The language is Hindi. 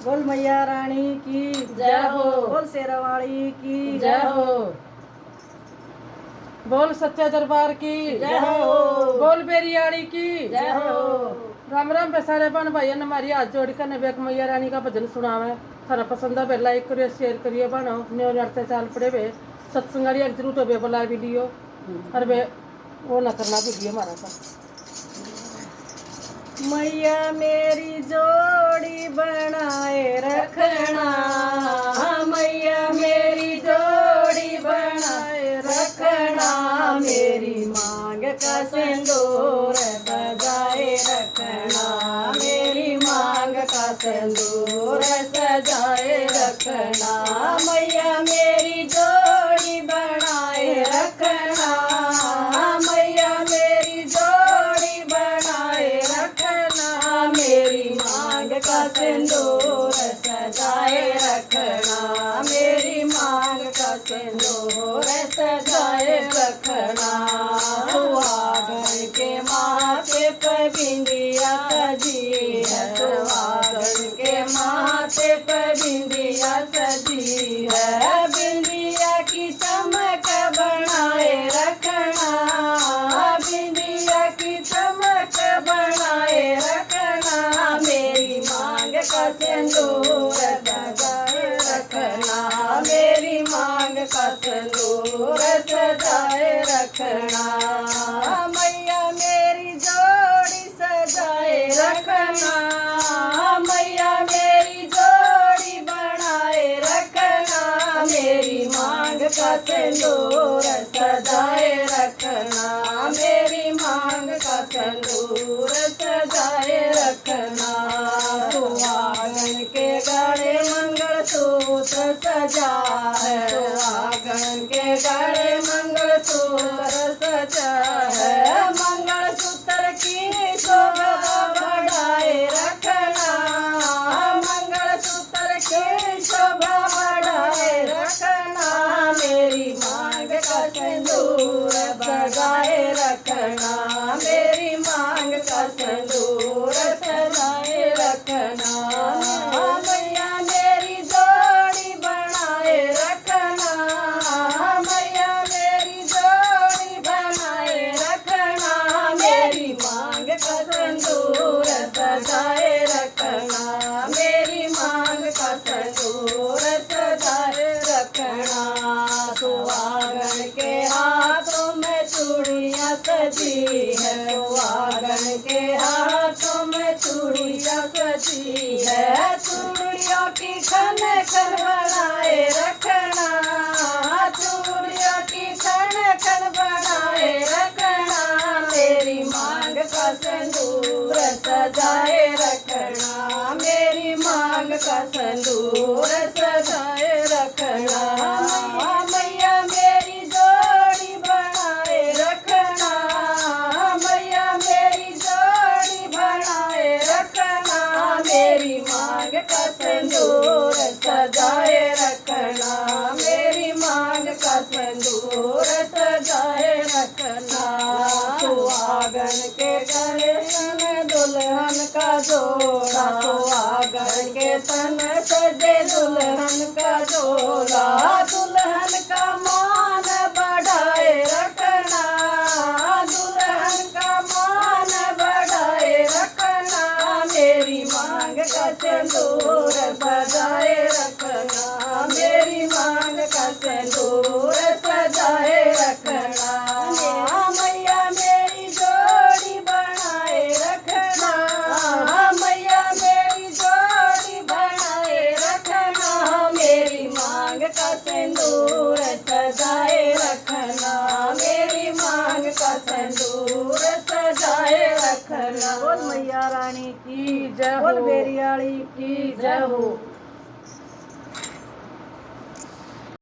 बोल मैया रानी की जय हो। बोल शेरावाली की जय हो। बोल सच्चा दरबार की जय हो। बोल बेरियाड़ी की जय हो। राम राम पे सारे बहन भाइयों ने हमारी हाथ जोड़ कर ने बेक मैया रानी का भजन सुनावे। थारा पसंद है लाइक करिए शेयर करिए बनो न्यो लड़ते चाल पड़े वे सत्संगारी एक जरूर तो बे बोला वीडियो और बे वो ना करना वीडियो हमारा सा। मैया मेरी जोड़ी बनाए रखना, मैया मेरी जोड़ी बनाए रखना, मेरी मांग का सिंदूर सजाए रखना, मेरी मांग का सिंदूर सजाए रखना, मैया मेरी जोड़ी बनाए रखना, मैया मेरी जोड़ी बनाए रखना, मेरी मांग का सिंदूर सजाए रखना, मेरी मांग का सिंदूर सजाए रखना, सुहागन के माथे पर बिंदिया सजी है, सुहागन के माथे पर बिंदिया सजी है, बिंदिया की चमक बनाए रखना, बिंदिया की चमक बनाए रखना, मेरी मांग का सिंदूर सजाए रखना, मेरी मांग का सिंदूर सजाए रखना, मैया मेरी जोड़ी सजाए रखना, मैया मेरी जोड़ी बनाए रखना, मेरी मांग का सिंदूर सजाए रखना, मेरी मांग का सिंदूर सजाए रखना, सुहागन के गले मंगलसूत्र सजा है, सुहागन के गले मंगलसूत्र सजा है, मंगलसूत्र की शोभा बढ़ाए रखना, मंगलसूत्र की शोभा बढ़ाए रखना, मेरी मांग का सिंदूर सजाए रखना, मेरी मांग का सिंदूर सजाए रखना, मैया मेरी जोड़ी बनाए रखना, मैया मेरी जोड़ी बनाए रखना, मेरी मांग का सिंदूर सजाए रखना, मेरी मांग का सिंदूर सजाए रखना, सुहागन के हाथों में चूड़ियां सजी है, सुहागन के हाथों में चूड़ियां सजी है, चूड़ियों की खन खन बनाए रखना, चूड़ियों की खन खन बनाए रखना, मेरी मांग का सिंदूर सजाए रखना, मेरी मांग का सिंदूर सजाए रखना, मैया मेरी जोड़ी बनाए रखना, मैया मेरी जोड़ी बनाए रखना, मेरी मांग का सिंदूर सजाए रखना, मेरी मांग का सिंदूर सजाए रखना, सुहागन के गले तन दुल्हन का जोड़ा, सुहागन के तन सजे दुल्हन का जोड़ा, दुल्हन का मान बढ़ाए रखना, दुल्हन का मान बढ़ाए रखना, मेरी मांग का सिंदूर सजाए रखना, मेरी मांग का सिंदूर सजाए रखना, मैया मेरी जोड़ी बनाए रखना, मैया मेरी जोड़ी बनाए रखना, मेरी मांग का सिंदूर सजाए रखना, मेरी मांग का सिंदूर सजाए रखना, बोल मैया रानी की जय हो, बोल बेरियाड़ी की जय हो।